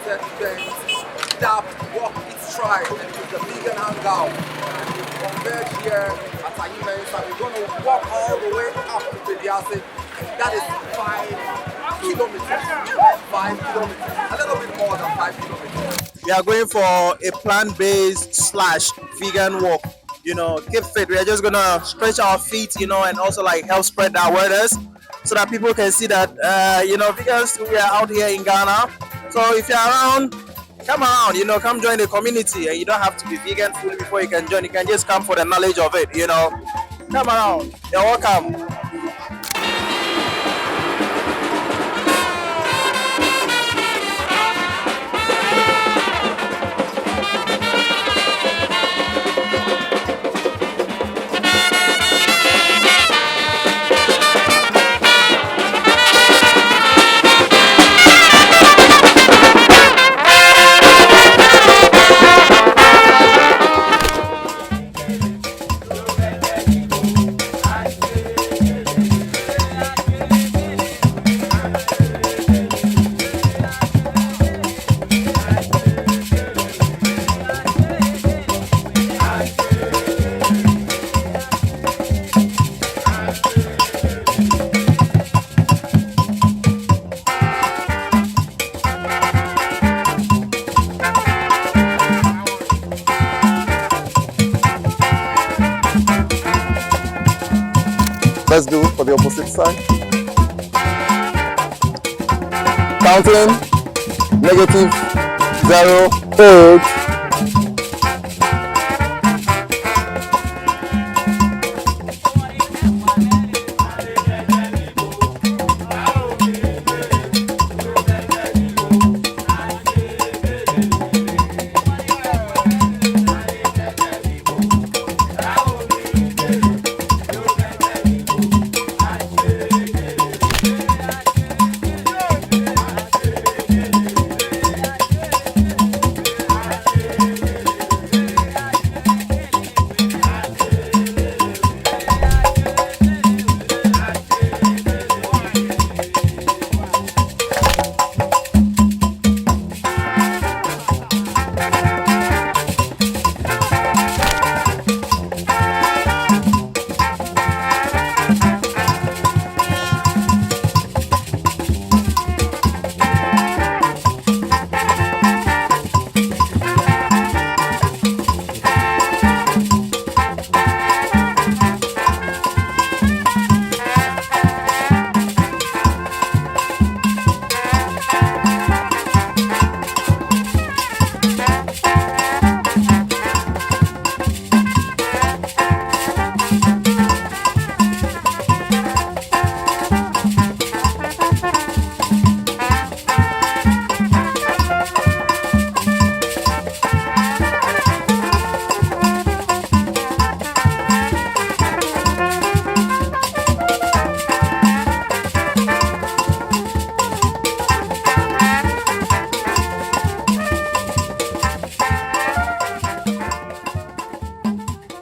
curated event that walk its tribe, and it's the vegan hangout. And we converge here at Ayimens, and we're going to walk all the way up to Pediastic. That is 5 kilometers. 5 kilometers. A little bit more than 5 kilometers. We are going for a plant-based slash vegan walk. Keep fit. We are just gonna stretch our feet, and also like help spread the awareness so that people can see that vegans, we are out here in Ghana. So if you're around, come around, come join the community. And you don't have to be vegan fully before you can join. You can just come for the knowledge of it. Come around. You're welcome. Let's do it for the opposite side. Counting. -0, 8,